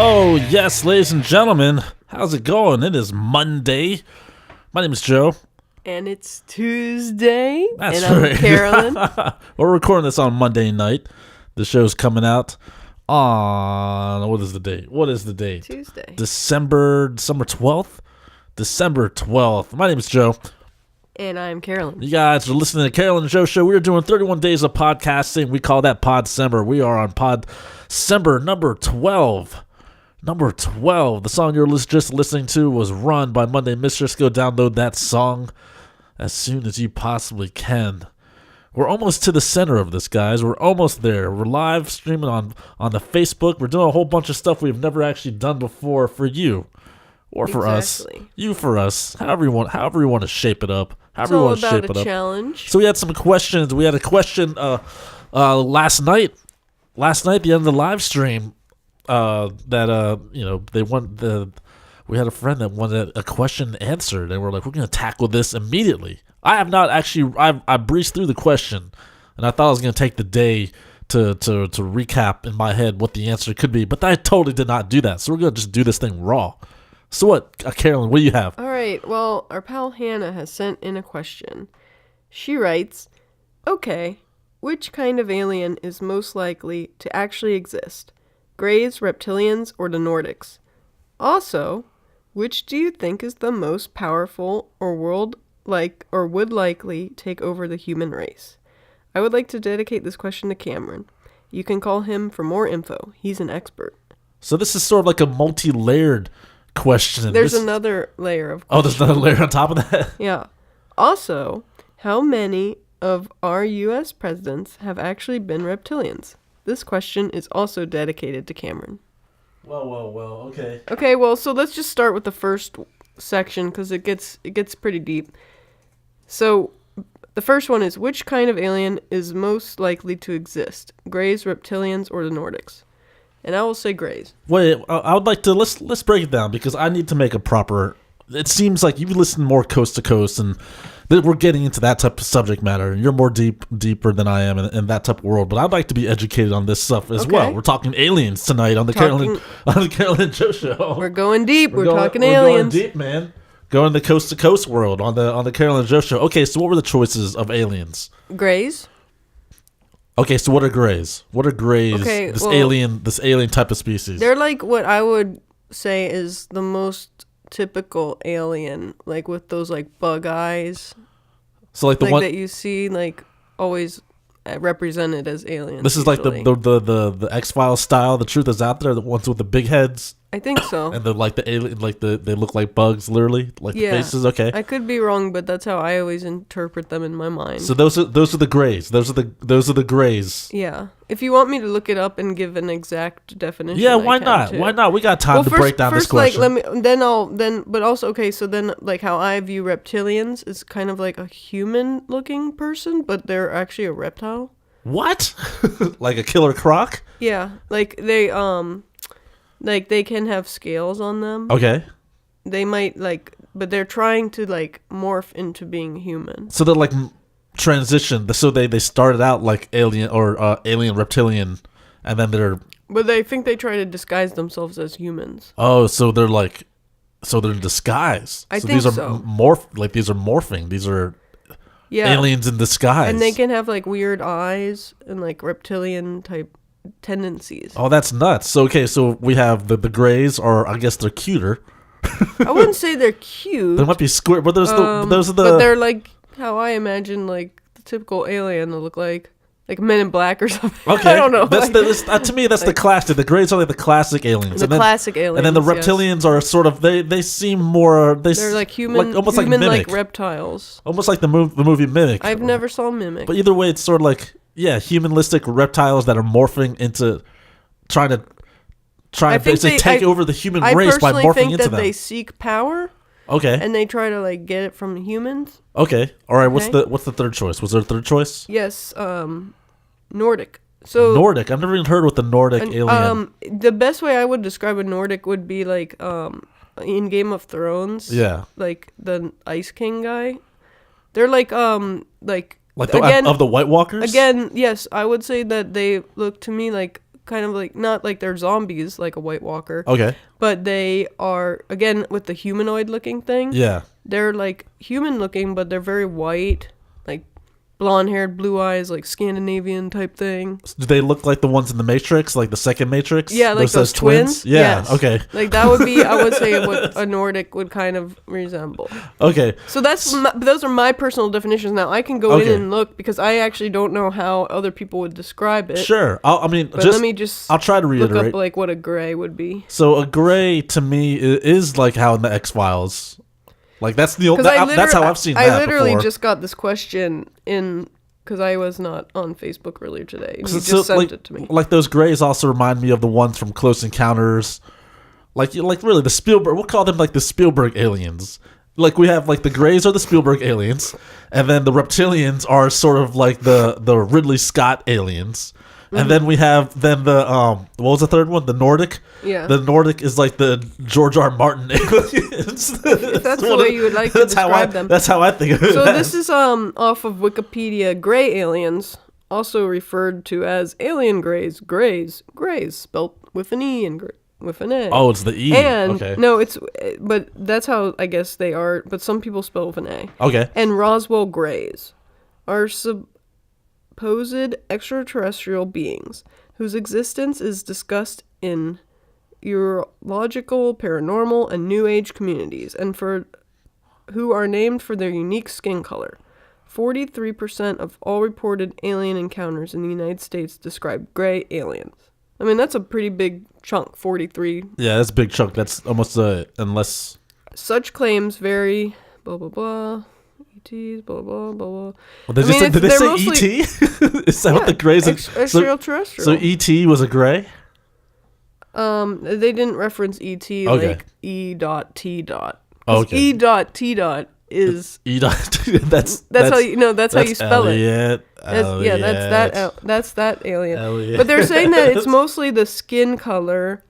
Oh, yes, ladies and gentlemen. How's it going? It is Monday. My name is Joe. And it's Tuesday. That's and right. I'm Carolyn. We're recording this on Monday night. The show's coming out on... What is the date? Tuesday. December 12th? December 12th. My name is Joe. And I'm Carolyn. You guys are listening to Carolyn and Joe Show. We are doing 31 days of podcasting. We call that Podcember. We are on Podcember number 12. Number 12. The song you're just listening to was Run by Monday Mistress. Go download that song as soon as you possibly can. We're almost to the center of this, guys. We're almost there. We're live streaming on the Facebook. We're doing a whole bunch of stuff we've never actually done before for you. Or for us. You for us. However you want to shape it up. However you want to shape it up. It's all about a challenge. So we had some questions. We had a question last night. Last night, the end of the live stream, we had a friend that wanted a question answered, and we're like, we're going to tackle this immediately. I have not actually, I breezed through the question, and I thought I was going to take the day to recap in my head what the answer could be, but I totally did not do that. So we're going to just do this thing raw. So what, Carolyn, what do you have? All right, well, our pal Hannah has sent in a question. She writes, okay, which kind of alien is most likely to actually exist? Greys, reptilians, or the Nordics? Also, which do you think is the most powerful or would likely take over the human race? I would like to dedicate this question to Cameron. You can call him for more info. He's an expert. So this is sort of like a multi-layered question. There's another layer of question. Oh, there's another layer on top of that? Yeah. Also, how many of our U.S. presidents have actually been reptilians? This question is also dedicated to Cameron. Well, okay. Okay, well, so let's just start with the first section because it gets pretty deep. So, the first one is, which kind of alien is most likely to exist? Greys, reptilians, or the Nordics? And I will say Greys. Wait, I would like to let's break it down because I need to make a proper. It seems like you listen more coast to coast, and we're getting into that type of subject matter. You're more deeper than I am in that type of world. But I'd like to be educated on this stuff as well. We're talking aliens tonight on the Carolyn and Joe Show. We're going deep. We're talking aliens. We're going deep, man. Going the coast to coast world on the Carolyn and Joe Show. Okay, so what were the choices of aliens? Greys. Okay, so what are greys? What are greys? Okay, this alien type of species. They're like what I would say is the most typical alien, like with those like bug eyes. So like the like one that you see like always represented as aliens. This is usually. like the X-Files style. The truth is out there. The ones with the big heads. I think so. And the alien, they look like bugs, literally, like the faces. Okay, I could be wrong, but that's how I always interpret them in my mind. So those are the greys. Those are the greys. Yeah. If you want me to look it up and give an exact definition, yeah, why not? Too. Why not? We got time to break down this question. But also okay. So then, like how I view reptilians is kind of like a human-looking person, but they're actually a reptile. What? Like a killer croc? Yeah, like they Like, they can have scales on them. Okay. They might, but they're trying to, morph into being human. So they're, transition. So they started out like alien or alien reptilian, and then they're... But they think they try to disguise themselves as humans. Oh, so they're, in disguise. I think so. These are morphing. These are aliens in disguise. And they can have, weird eyes and, reptilian-type tendencies. Oh, that's nuts. So we have the greys, or I guess they're cuter. I wouldn't say they're cute. They might be square, but those are the. But they're like how I imagine the typical alien to look like Men in Black or something. Okay, I don't know. To me, that's the classic. The greys are like the classic aliens. Classic aliens. And then the reptilians are sort of they seem more. They're like human, almost human like Mimic. reptiles. Almost like the movie Mimic. I've never saw Mimic. But either way, it's sort of like humanistic reptiles that are morphing into trying to basically take over the human race by morphing into them. I personally think that they seek power. Okay. And they try to get it from humans. Okay. All right. Okay. What's the third choice? Was there a third choice? Yes. Nordic. So Nordic. I've never even heard what the Nordic alien. The best way I would describe a Nordic would be in Game of Thrones. Yeah. Like the Ice King guy. They're of the White Walkers. Again, yes, I would say that they look to me like kind of like, not like they're zombies like a White Walker. Okay. But they are, again, with the humanoid looking thing. Yeah. They're like human looking, but they're very white, like blonde haired, blue eyes, like Scandinavian type thing. Do they look like the ones in the Matrix, like the second Matrix? Yeah, like those twins. Yeah, yes. Okay. Like that would be, I would say, what a Nordic would kind of resemble. Okay. So those are my personal definitions. Now I can go in and look because I actually don't know how other people would describe it. Sure. I'll try to reiterate. Look up like what a gray would be. So a gray to me is like how in the X-Files. Like that's that's how I've seen that I literally before. just got this question in because I was not on Facebook earlier today. And you just sent it to me. Like those grays also remind me of the ones from Close Encounters. Like really the Spielberg. We'll call them like the Spielberg aliens. Like we have like the grays are the Spielberg aliens, and then the reptilians are sort of like the Ridley Scott aliens. And then we have the what was the third one? The Nordic. Yeah. The Nordic is like the George R. Martin aliens. If that's the way you would like to describe them. That's how I think of it. So this is off of Wikipedia. Gray aliens, also referred to as alien grays, grays, spelt with an E and with an A. Oh, it's the E. And okay. no, but that's how I guess they are. But some people spell with an A. Okay. And Roswell grays are supposed extraterrestrial beings whose existence is discussed in urological, paranormal, and New Age communities, and who are named for their unique skin color. 43% of all reported alien encounters in the United States describe gray aliens. I mean, that's a pretty big chunk, 43. Yeah, that's a big chunk. That's almost unless... Such claims vary, blah, blah, blah. ETs, blah, blah, blah, blah. Well, did they say mostly, ET? Is that what the grays... Extraterrestrial. So ET was a gray? They didn't reference ET like E.T. Okay. E.T. is... That's how you know. That's how you spell Elliot. it. Yeah, that's that alien. Elliot. But they're saying that it's mostly the skin color,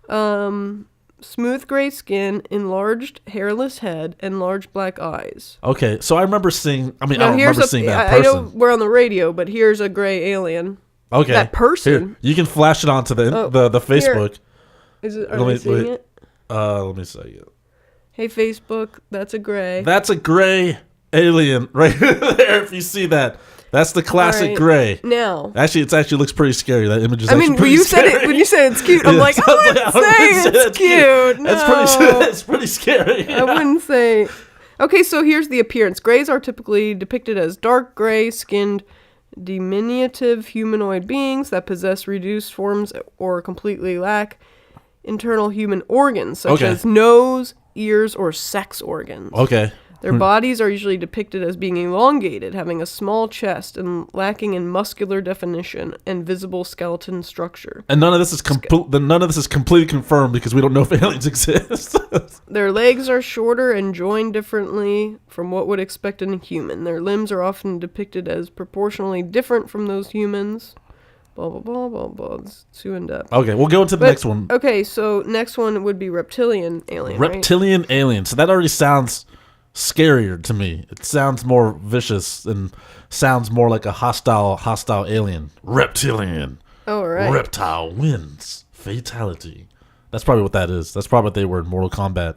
smooth gray skin, enlarged hairless head, and large black eyes. Okay, so I remember seeing. I remember seeing that person. I know we're on the radio, but here's a gray alien. Okay, that person. Here, you can flash it onto the Facebook. Are we seeing it? Let me see it. Hey Facebook, that's a gray. That's a gray alien right there. If you see that, that's the classic gray. Now, actually, it actually looks pretty scary. That image is. I mean, when you said it's cute, I'm like, I wouldn't say it's cute. No. That's pretty scary. I wouldn't say. Okay, so here's the appearance. Grays are typically depicted as dark gray skinned, diminutive humanoid beings that possess reduced forms or completely lack internal human organs, such as nose, ears, or sex organs. Okay. Their bodies are usually depicted as being elongated, having a small chest, and lacking in muscular definition and visible skeleton structure. And none of this is completely confirmed because we don't know if aliens exist. Their legs are shorter and joined differently from what would expect in a human. Their limbs are often depicted as proportionally different from those humans. Blah, blah, blah, blah, blah. It's too in-depth. Okay, we'll go into the next one. Okay, so next one would be reptilian alien, Reptilian alien. So that already sounds scarier to me. It sounds more vicious and sounds more like a hostile alien. Reptilian. Oh, right. Reptile wins. Fatality. That's probably what that is. That's probably what they were in Mortal Kombat.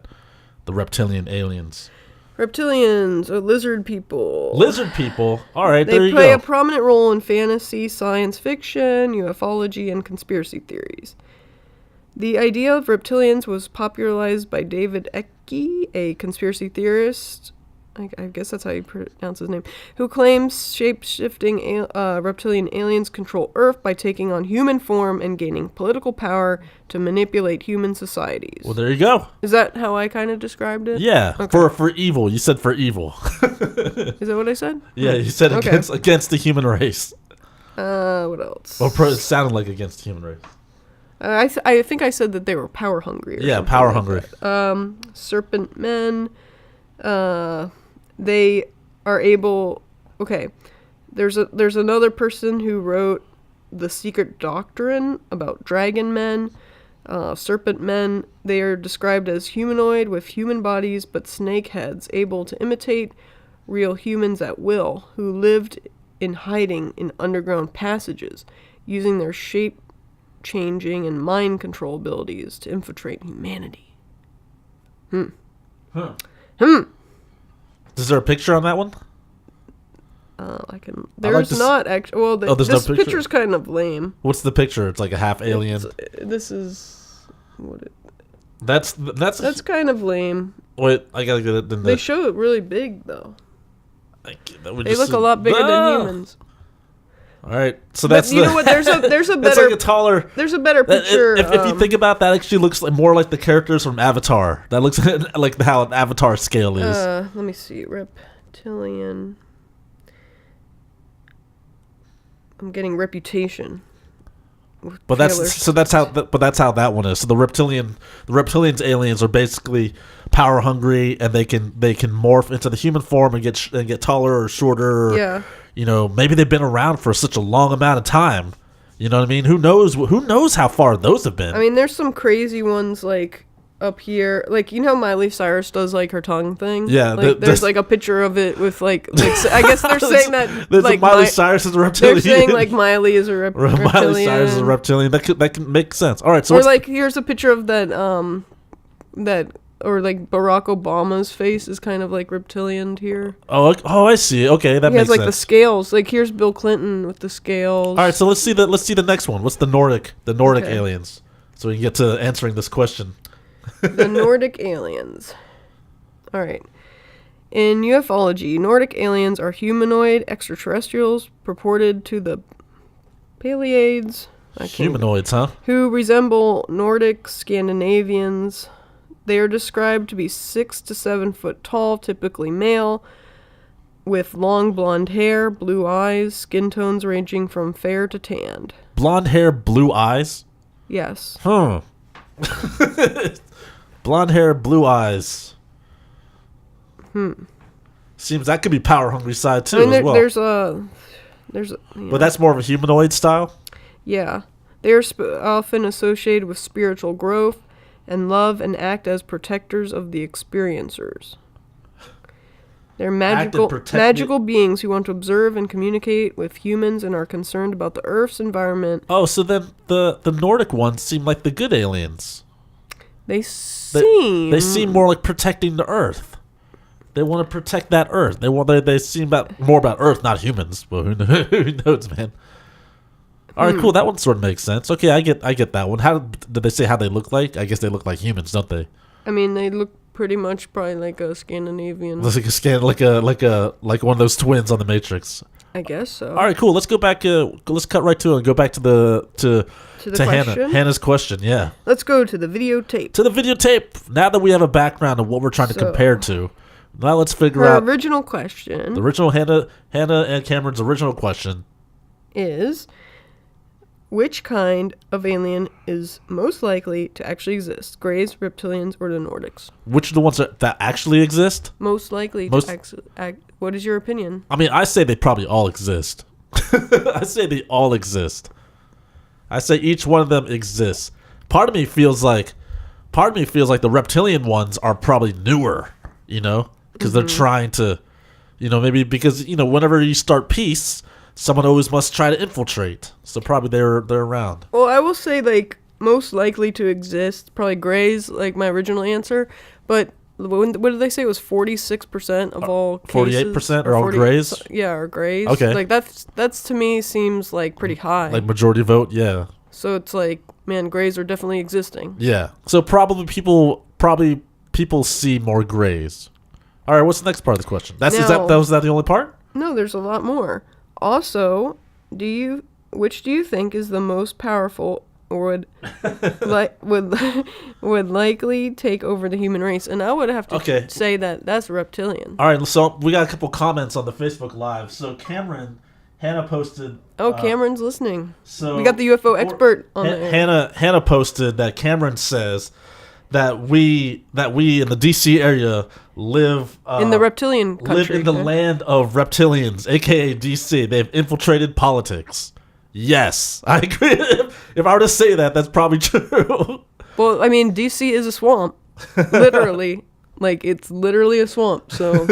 The reptilian aliens. Reptilians are lizard people. Lizard people? All right, there you go. They play a prominent role in fantasy, science fiction, ufology, and conspiracy theories. The idea of reptilians was popularized by David Icke, a conspiracy theorist, I guess that's how you pronounce his name, who claims shape-shifting reptilian aliens control Earth by taking on human form and gaining political power to manipulate human societies. Well, there you go. Is that how I kind of described it? Yeah, okay. For evil. You said for evil. Is that what I said? Yeah, you said against the human race. What else? Well, it sounded like against the human race. I think I said that they were power hungry. Yeah, power hungry. Serpent men. They are able. Okay, there's another person who wrote The Secret Doctrine about dragon men, serpent men. They are described as humanoid with human bodies but snake heads, able to imitate real humans at will, who lived in hiding in underground passages, using their shape changing and mind control abilities to infiltrate humanity. Is there a picture on that one? I can. There's not actually. Well, there's this no picture? picture's kind of lame. What's the picture? It's like a half alien. This is what it. That's kind of lame. Wait, I gotta get it. They show it really big though. They look a a lot bigger than humans. All right, so that's you know what? There's a better. It's like a taller. There's a better picture. If you think about that, actually looks like more like the characters from Avatar. That looks like how an Avatar scale is. Let me see. Reptilian. I'm getting Reputation. But that's how that one is. So the reptilians aliens are basically power hungry, and they can morph into the human form and get taller or shorter. Yeah. You know, maybe they've been around for such a long amount of time. You know what I mean? Who knows how far those have been? I mean, there's some crazy ones like up here, like you know Miley Cyrus does like her tongue thing. Yeah, like, there's like a picture of it with like I guess they're saying that like Miley Cyrus is a reptilian. They're saying like Miley is a reptilian. Miley Cyrus is a reptilian. That can make sense. All right, so or like here's a picture of that or like Barack Obama's face is kind of like reptilian here. Oh, I see. Okay, that makes sense. He has like the scales. Like here's Bill Clinton with the scales. All right, so let's see the next one. What's the Nordic aliens? So we can get to answering this question. The Nordic aliens. All right. In ufology, Nordic aliens are humanoid extraterrestrials purported to the Pleiades. Humanoids, huh? Who resemble Nordic Scandinavians. They are described to be 6 to 7 foot tall, typically male, with long blonde hair, blue eyes, skin tones ranging from fair to tanned. Blonde hair, blue eyes? Yes. Huh. Blonde hair, blue eyes. Seems that could be power hungry side too. As well. There's but that's more of a humanoid style. Yeah, they are often associated with spiritual growth and love, and act as protectors of the experiencers. They're magical beings who want to observe and communicate with humans and are concerned about the Earth's environment. Oh, so then the Nordic ones seem like the good aliens. They seem more like protecting the Earth. They want to protect that Earth. They seem more about Earth, not humans. Well, who knows, man? All right, cool. That one sort of makes sense. Okay, I get that one. How did they say how they look like? I guess they look like humans, don't they? I mean, they look pretty much probably like a Scandinavian. Like one of those twins on the Matrix. I guess so. All right, cool. Let's go back. Let's cut right to it and go back to the question? Hannah's question. Yeah. Let's go to the videotape. To the videotape. Now that we have a background of what we're trying to compare to, now let's figure out the original question. The original Hannah and Cameron's original question is, which kind of alien is most likely to actually exist? Greys, reptilians, or the Nordics? Which are the ones that actually exist? Most likely what is your opinion? I mean, I say they probably all exist. I say they all exist. I say each one of them exists. Part of me feels like the reptilian ones are probably newer, because they're trying to, maybe because, whenever you start peace, someone always must try to infiltrate. So probably they're around. Well, I will say, most likely to exist, probably greys, like my original answer. But what did they say? It was 46% of all cases? 48% are all greys? Yeah, or greys. Okay. That's to me seems like pretty high. Like majority vote, yeah. So it's like, man, greys are definitely existing. Yeah. So probably people see more greys. All right, what's the next part of the question? Was that the only part? No, there's a lot more. Also, which do you think is the most powerful or would likely take over the human race? And I would have to say that's reptilian. All right, so we got a couple comments on the Facebook Live. So Hannah posted. Oh, Cameron's listening. So we got the UFO expert on there. Hannah posted that Cameron says that we in the DC area live in the reptilian country. Live in the land of reptilians, aka DC. They've infiltrated politics. Yes, I agree. If I were to say that, that's probably true. Well, I mean, DC is a swamp, literally. It's literally a swamp. So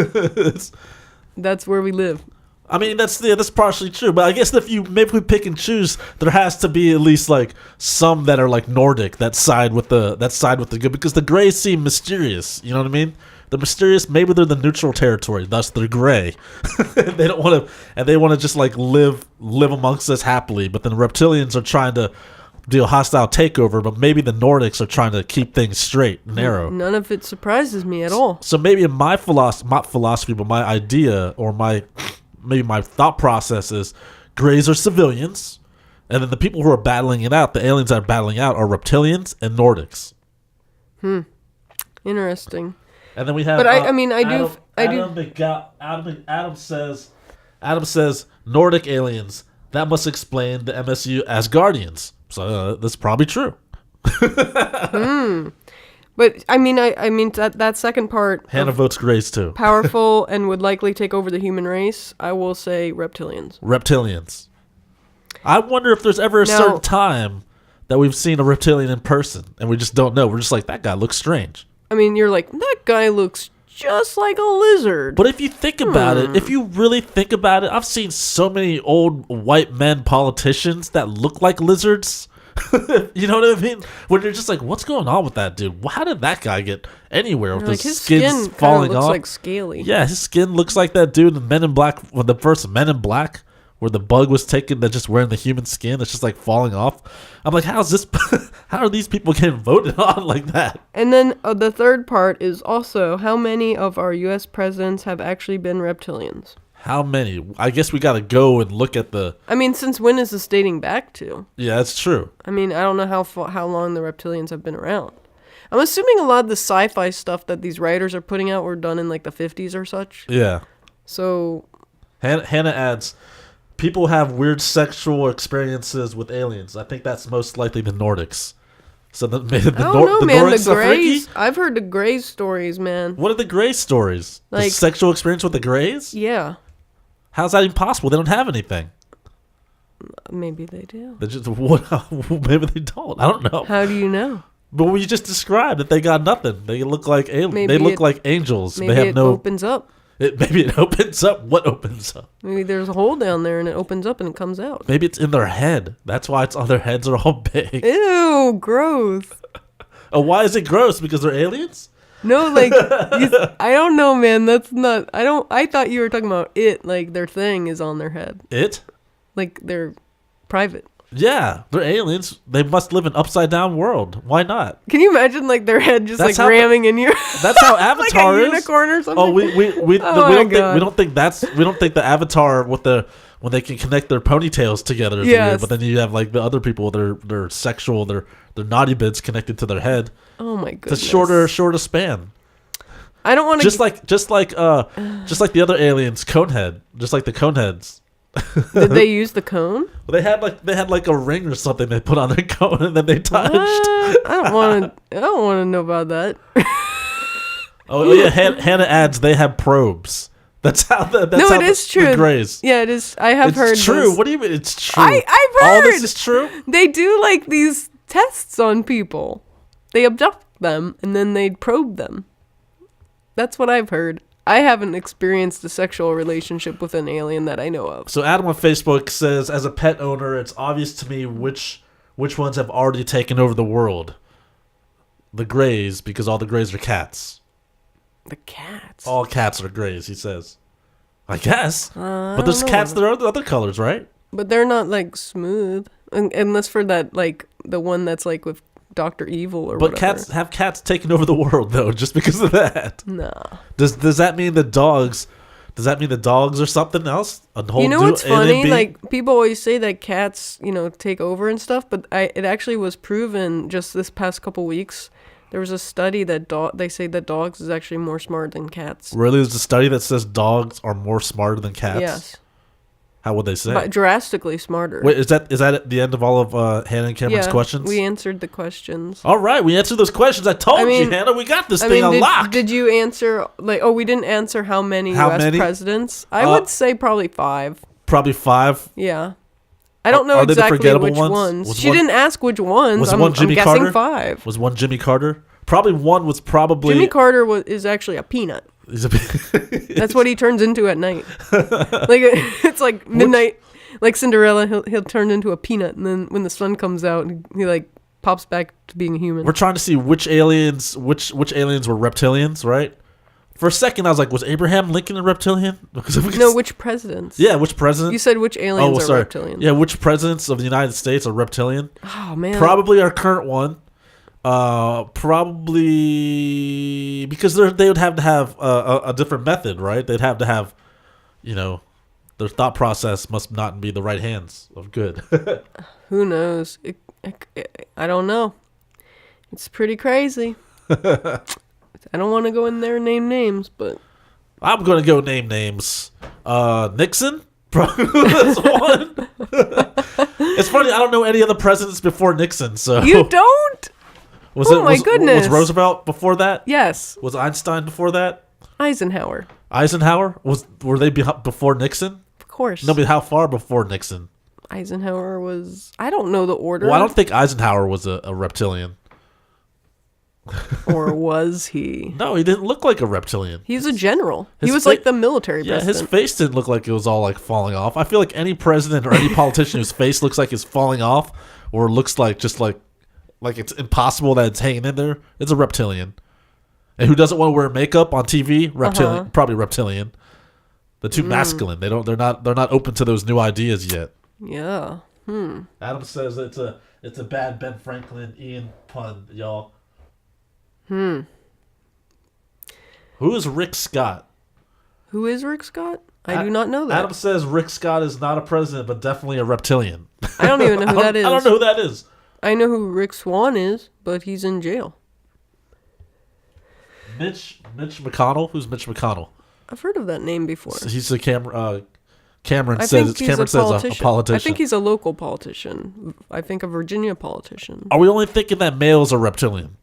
that's where we live. I mean, that's partially true, but I guess maybe we pick and choose, there has to be at least like some that are like Nordic that side with the good, because the Greys seem mysterious. You know what I mean? They're mysterious. Maybe they're the neutral territory, thus they're gray. They don't want to, and they want to just like live amongst us happily. But then reptilians are trying to do a hostile takeover, but maybe the Nordics are trying to keep things straight and narrow. None of it surprises me at all. So maybe in my philosophy, but my idea or maybe my thought process is Greys are civilians, and then the people who are battling it out, the aliens that are battling out, are reptilians and Nordics. Interesting. And then we have. But Adam says Nordic aliens. That must explain the MSU Asgardians. So that's probably true. But I mean that second part. Hannah votes Greys too. Powerful and would likely take over the human race. I will say reptilians. Reptilians. I wonder if there's ever a certain time that we've seen a reptilian in person and we just don't know. We're just like, that guy looks strange. I mean, you're like, that guy looks just like a lizard. But if you think about it, if you really think about it, I've seen so many old white men politicians that look like lizards. You know what I mean? When you're just like, what's going on with that dude? How did that guy get anywhere with his skin falling looks off? Like scaly. Yeah, his skin looks like that dude in Men in Black, when the first Men in Black, where the bug was taken, that's just wearing the human skin that's just like falling off. I'm like, how are these people getting voted on like that? And then the third part is also, how many of our U.S. presidents have actually been reptilians? How many? I guess we got to go and look at the... I mean, since when is this dating back to? Yeah, that's true. I mean, I don't know how long the reptilians have been around. I'm assuming a lot of the sci-fi stuff that these writers are putting out were done in like the 50s or such. Yeah. So... Hannah adds, people have weird sexual experiences with aliens. I think that's most likely the Nordics. So the Nordics the Greys. are freaky? I've heard the Greys stories, man. What are the Grey stories? Like, the sexual experience with the Greys? Yeah. How's that even possible? They don't have anything. Maybe they do. They just maybe they don't. I don't know. How do you know? But we just described that they got nothing. They look like aliens. They look like angels. Maybe they have opens up. Maybe it opens up. What opens up? Maybe there's a hole down there and it opens up and it comes out. Maybe it's in their head. That's why their heads are all big. Ew, gross. Oh, why is it gross? Because they're aliens? No, like, I don't know, man. That's not, I thought you were talking about it, like their thing is on their head. It? Like they're private. Yeah, they're aliens. They must live in an upside down world. Why not? Can you imagine like their head just That's like ramming in you? That's how Avatar like a is. unicorn or something. Oh, we don't think the Avatar with when they can connect their ponytails together is weird. But then you have like the other people, their sexual, their naughty bits connected to their head. Oh my goodness. It's a shorter span. I don't want to just like the other aliens, Conehead, just like the Coneheads. Did they use the cone? Well, they had like a ring or something they put on their cone and then they touched. I don't want to know about that. Oh yeah, Hannah adds they have probes. That's how it is true. The Greys. Yeah, it is. I have heard. It's true. This. What do you mean? It's true. I've heard. All this is true. They do like these tests on people. They abduct them and then they probe them. That's what I've heard. I haven't experienced a sexual relationship with an alien that I know of. So Adam on Facebook says, as a pet owner, it's obvious to me which ones have already taken over the world. The Greys, because all the Greys are cats. The cats? All cats are Greys, he says. I guess. But there's cats that are other colors, right? But they're not, like, smooth. Unless for that, like, the one that's, like, with Dr. Evil or whatever. But cats taken over the world, though, just because of that. No. Does that mean the dogs... Does that mean the dogs are something else? A whole what's funny? Like, people always say that cats, take over and stuff, but it actually was proven just this past couple weeks. There was a study that they say that dogs is actually more smart than cats. Really? There's a study that says dogs are more smarter than cats? Yes. How would they say? But drastically smarter. Wait, is that at the end of all of Hannah and Cameron's questions? We answered the questions. All right, we answered those questions. I told you, Hannah, we got this thing unlocked. Did you answer, we didn't answer how many U.S. presidents? I would say probably 5. Probably 5? Yeah. I don't know exactly which ones. She didn't ask which ones. Was one Jimmy Carter? I'm guessing 5. Was one Jimmy Carter? Probably one was probably... Jimmy Carter is actually a peanut. He's a That's what he turns into at night. Like it's like midnight, like Cinderella. He'll turn into a peanut, and then when the sun comes out, he like pops back to being a human. We're trying to see which aliens were reptilians, right? For a second, I was like, was Abraham Lincoln a reptilian? No, which presidents? Yeah, which president? You said which aliens are reptilians. Yeah, which presidents of the United States are reptilian? Oh man, probably our current one. Probably because they would have to have a different method, right? They'd have to have, their thought process must not be the right hands of good. Who knows? I don't know. It's pretty crazy. I don't want to go in there and name names, but I'm gonna go name names. Nixon, probably that's one. It's funny. I don't know any other presidents before Nixon. So you don't. My goodness. Was Roosevelt before that? Yes. Was Einstein before that? Eisenhower. Were they before Nixon? Of course. No, but how far before Nixon? Eisenhower was. I don't know the order. Well, I don't think Eisenhower was a reptilian. Or was he? No, he didn't look like a reptilian. He's a general. He was like the military president. His face didn't look like it was all like falling off. I feel like any president or any politician whose face looks like it's falling off or looks like just like it's impossible that it's hanging in there, it's a reptilian. And who doesn't want to wear makeup on TV? Reptilian, probably reptilian. They're too masculine. They're not open to those new ideas yet. Yeah. Adam says it's a bad Ben Franklin Ian pun, y'all. Who is Rick Scott? Who is Rick Scott? I do not know that. Adam says Rick Scott is not a president, but definitely a reptilian. I don't even know who that is. I don't know who that is. I know who Rick Swan is, but he's in jail. Mitch McConnell? Who's Mitch McConnell? I've heard of that name before. He's a Cameron I says think he's a politician. a politician. I think he's a local politician. I think a Virginia politician. Are we only thinking that males are reptilian?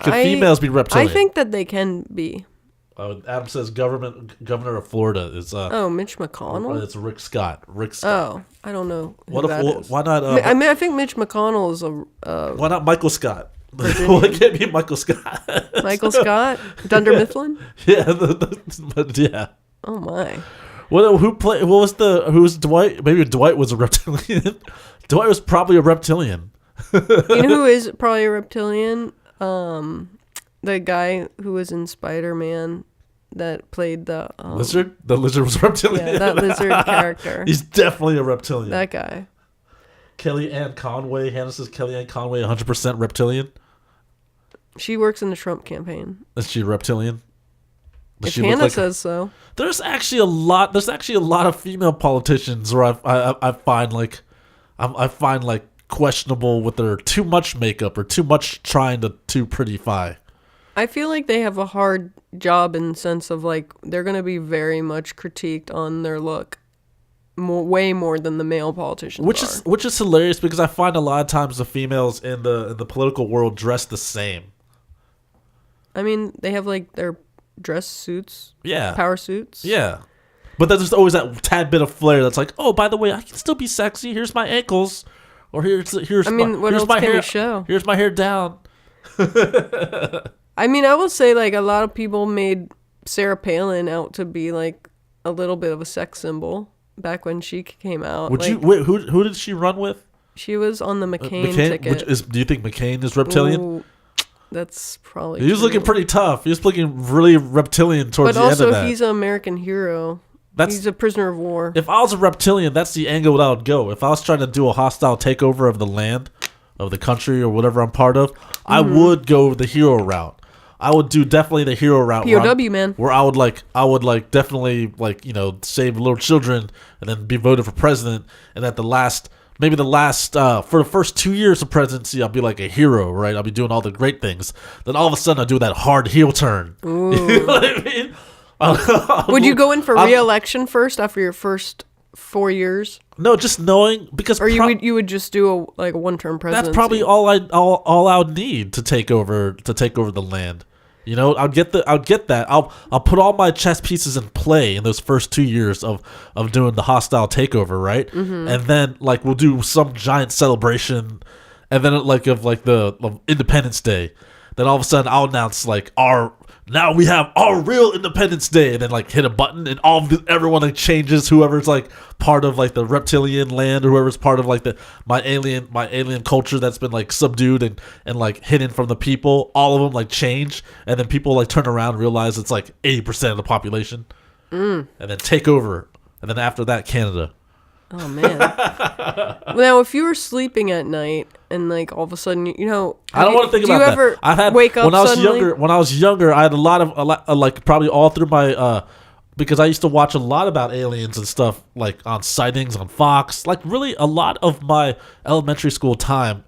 Could females be reptilian? I think that they can be. Adam says governor of Florida is Mitch McConnell. It's Rick Scott. Oh, I don't know. Why not? I think Mitch McConnell is a. Why not Michael Scott? Well, it can't be Michael Scott. Michael Scott, Dunder Mifflin. Yeah, yeah. Oh my. Who was Dwight? Maybe Dwight was a reptilian. Dwight was probably a reptilian. You know who is probably a reptilian? The guy who was in Spider-Man that played the lizard. The lizard was a reptilian. Yeah, that lizard character. He's definitely a reptilian. That guy. Kellyanne Conway. Hannah says Kellyanne Conway 100% reptilian. She works in the Trump campaign. Is she a reptilian? If Hannah says so. There's actually a lot of female politicians where I find like questionable with their too much makeup or too much trying to too pretty-fy. I feel like they have a hard job in the sense of like they're going to be very much critiqued on their look. Way more than the male politicians which is hilarious because I find a lot of times the females in the political world dress the same. I mean, they have like their dress suits, power suits. Yeah, but there's always that tad bit of flair that's like, oh, by the way, I can still be sexy. Here's my ankles, or here's what else my can hair. you show? Here's my hair down. I mean, I will say like a lot of people made Sarah Palin out to be like a little bit of a sex symbol. Back when she came out. Who did she run with? She was on the McCain ticket. Do you think McCain is reptilian? Ooh, that's probably He was looking pretty tough. He was looking really reptilian towards the end of that. But also, he's an American hero. He's a prisoner of war. If I was a reptilian, that's the angle that I would go. If I was trying to do a hostile takeover of the land, of the country, or whatever I'm part of, I would go the hero route. I would do definitely the hero route. POW, man. Where I would definitely save little children and then be voted for president. And at for the first 2 years of presidency, I'll be like a hero, right? I'll be doing all the great things. Then all of a sudden, I do that hard heel turn. Ooh. You know what I mean? Would you go in for re-election first after your first 4 years? No, just knowing because you would just do a one-term presidency. That's probably all I would need to take over the land. You know, I'll get that. I'll put all my chess pieces in play in those first 2 years of doing the hostile takeover, right? Mm-hmm. And then we'll do some giant celebration, and then of Independence Day. Then all of a sudden I'll announce now we have our real Independence Day, and then like hit a button, and everyone like changes. Whoever's like part of like the reptilian land, or whoever's part of like my alien culture that's been like subdued and like hidden from the people, all of them like change, and then people like turn around and realize it's like 80% of the population, and then take over, and then after that, Canada. Oh man! Now, if you were sleeping at night and like all of a sudden, I don't want to think about that. Do you ever wake up when I was suddenly? When I was younger, I had a lot of like probably all through my because I used to watch a lot about aliens and stuff like on sightings on Fox. Like really, a lot of my elementary school time,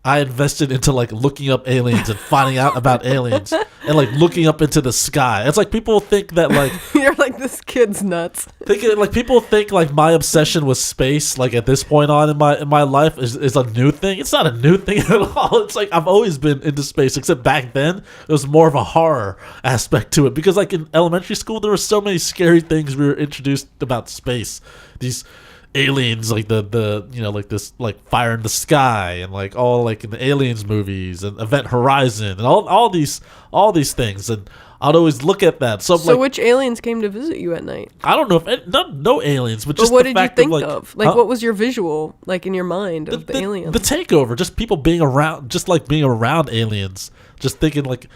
I invested into like looking up aliens and finding out about aliens and like looking up into the sky. It's like people think that like you're like, this kid's nuts. People think like my obsession with space, like at this point on in my life, is a new thing. It's not a new thing at all. It's like I've always been into space, except back then it was more of a horror aspect to it, because like in elementary school there were so many scary things we were introduced about space. These aliens, like the like this like fire in the sky, and like all like in the aliens movies and Event Horizon and all these things, and I'd always look at that. So like, which aliens came to visit you at night? I don't know if no aliens, but just what the did fact you think of? Like what was your visual like in your mind of the aliens? The takeover, just people being around, just like being around aliens, just thinking like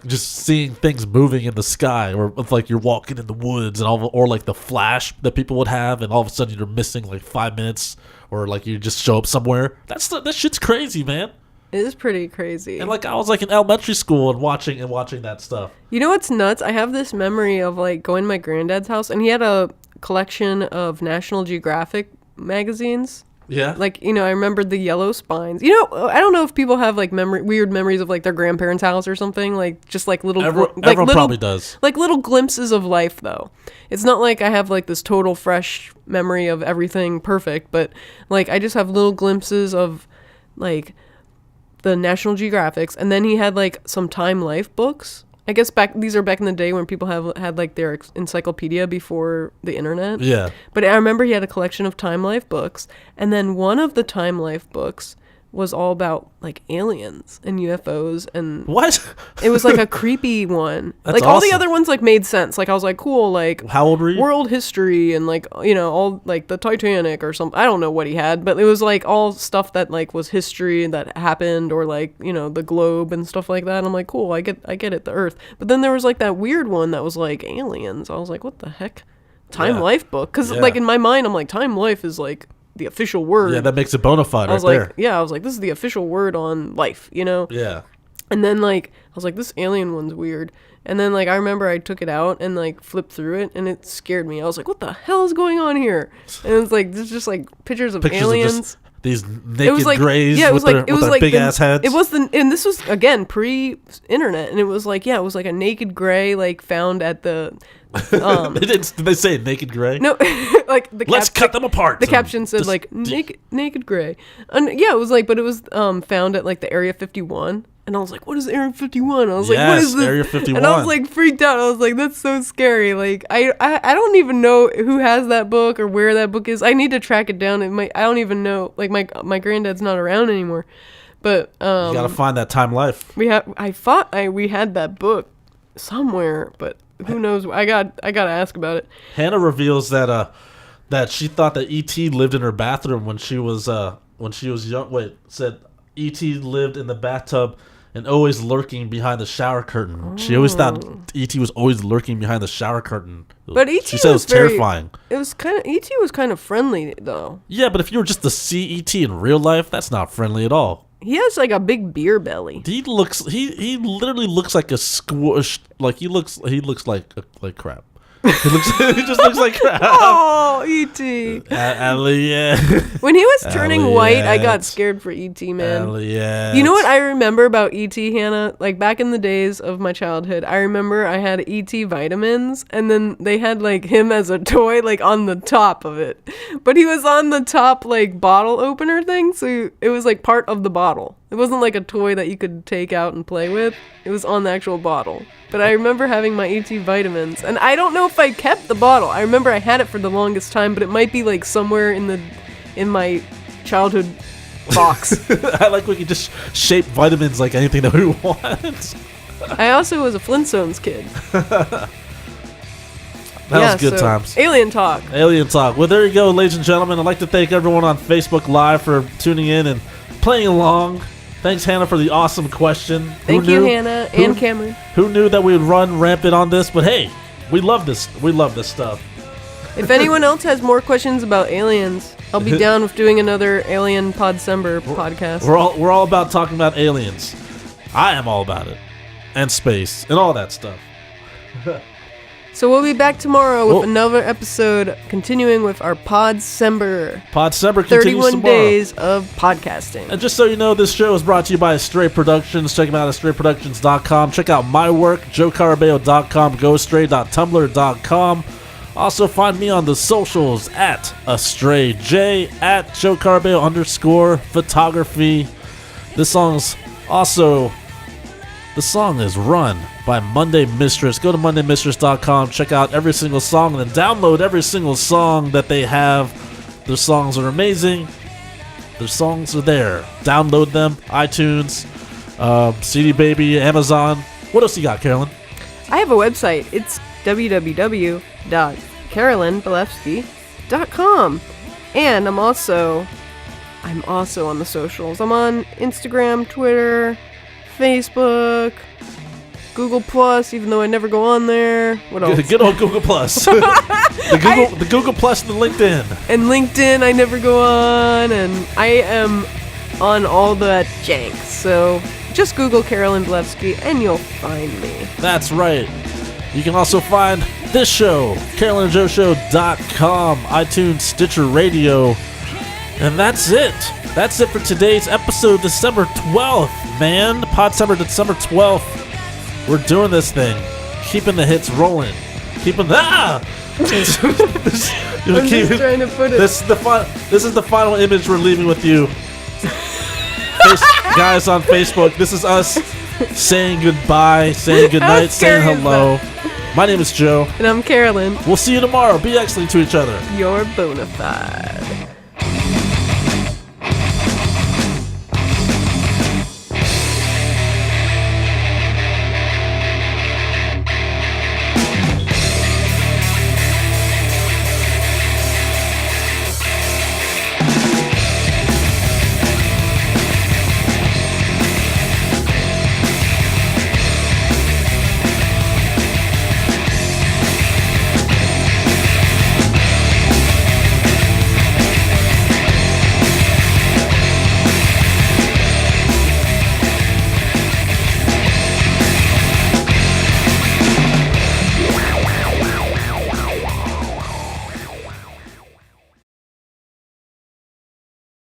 just seeing things moving in the sky, or if like you're walking in the woods and or like the flash that people would have, and all of a sudden you're missing like 5 minutes, or like you just show up somewhere. That shit's crazy, man. It is pretty crazy. And like I was like in elementary school and watching that stuff. You know what's nuts? I have this memory of like going to my granddad's house, and he had a collection of National Geographic magazines. Yeah. Like, I remembered the yellow spines. I don't know if people have like weird memories of like their grandparents' house or something, like just like little everyone probably does. Like little glimpses of life though. It's not like I have like this total fresh memory of everything perfect, but like I just have little glimpses of like the National Geographics. And then he had like some Time Life books. I guess these are back in the day when people had like their encyclopedia before the internet. Yeah. But I remember he had a collection of Time Life books, and then one of the Time Life books was all about like aliens and UFOs, and what? It was like a creepy one. That's like all awesome. the other ones like made sense. Like I was like, cool, like how old were you? World history and like all like the Titanic or something. I don't know what he had, but it was like all stuff that like was history that happened, or like the globe and stuff like that. And I'm like, cool, I get it, the Earth. But then there was like that weird one that was like aliens. I was like, what the heck? Time Life book, because like in my mind I'm like, Time Life is like the official word. Yeah, that makes it bona fide. I was right like, there. I was like, this is the official word on life, Yeah. And then like I was like, this alien one's weird. And then like I remember I took it out and like flipped through it, and it scared me. I was like, what the hell is going on here? And it's like there's just like pictures of aliens. Of just these naked grays it was with like their big ass heads. It was and this was again pre-internet, and it was like it was like a naked gray like found at the. Did they say naked gray? No, like let's cut them apart. The caption said like naked gray, and it was like, but it was found at like the Area 51, and I was like, what is Area 51? I was like, what is this? Area 51. And I was like freaked out. I was like, that's so scary. Like I don't even know who has that book or where that book is. I need to track it down. I don't even know. Like my granddad's not around anymore, but you gotta find that Time Life. we had that book somewhere, but. Who knows? I gotta ask about it. Hannah reveals that she thought that E.T. lived in her bathroom when she was young. Said E.T. lived in the bathtub and always lurking behind the shower curtain. Oh. She always thought E.T. was always lurking behind the shower curtain. But E.T. she said it was terrifying. It was E.T. was kind of friendly though. Yeah, but if you were just to see E.T. in real life, that's not friendly at all. He has like a big beer belly. He literally looks like a squish. Like he looks like crap. He just looks like crap. Oh, E.T. Elliot. When he was turning white, I got scared for E.T., man. Elliot. You know what I remember about E.T., Hannah? Like back in the days of my childhood, I remember I had E.T. vitamins, and then they had like him as a toy like on the top of it. But he was on the top like bottle opener thing, so it was like part of the bottle. It wasn't like a toy that you could take out and play with. It was on the actual bottle. But I remember having my E.T. vitamins, and I don't know if I kept the bottle. I remember I had it for the longest time, but it might be like somewhere in my childhood box. I like we can just shape vitamins like anything that we want. I also was a Flintstones kid. That was good times. Alien talk. Alien talk. Well, there you go, ladies and gentlemen. I'd like to thank everyone on Facebook Live for tuning in and playing along. Thanks, Hannah, for the awesome question. Thank you, Hannah and Cameron. Who knew that we would run rampant on this? But hey, we love this. We love this stuff. If anyone else has more questions about aliens, I'll be down with doing another Alien Podcember podcast. We're all about talking about aliens. I am all about it, and space and all that stuff. So we'll be back tomorrow with another episode, continuing with our Podcember. Podcember continues 31 tomorrow. days of podcasting. And just so you know, this show is brought to you by Astray Productions. Check them out at astrayproductions.com. Check out my work, joecarabeo.com, goastray.tumblr.com. Also find me on the socials at AstrayJ, at joecarabeo_photography. This song is Run by Monday Mistress. Go to mondaymistress.com, check out every single song, and then download every single song that they have. Their songs are amazing. Their songs are there. Download them. iTunes, CD Baby, Amazon. What else you got, Carolyn? I have a website. It's www.carolynbalefsky.com. And I'm also on the socials. I'm on Instagram, Twitter, Facebook, Google Plus, even though I never go on there. What else? Good old Google Plus. the Google Plus and the LinkedIn. And LinkedIn, I never go on. And I am on all that jank. So just Google Carolyn Balefsky and you'll find me. That's right. You can also find this show, CarolynandJoeShow.com, iTunes, Stitcher Radio. And that's it. That's it for today's episode, December 12th, man. Podcember, December 12th. We're doing this thing. Keeping the hits rolling. Keeping the... I'm just trying to put it. This is the final image we're leaving with you. Guys on Facebook, this is us saying goodbye, saying goodnight, saying hello. My name is Joe. And I'm Carolyn. We'll see you tomorrow. Be excellent to each other. You're bona fide.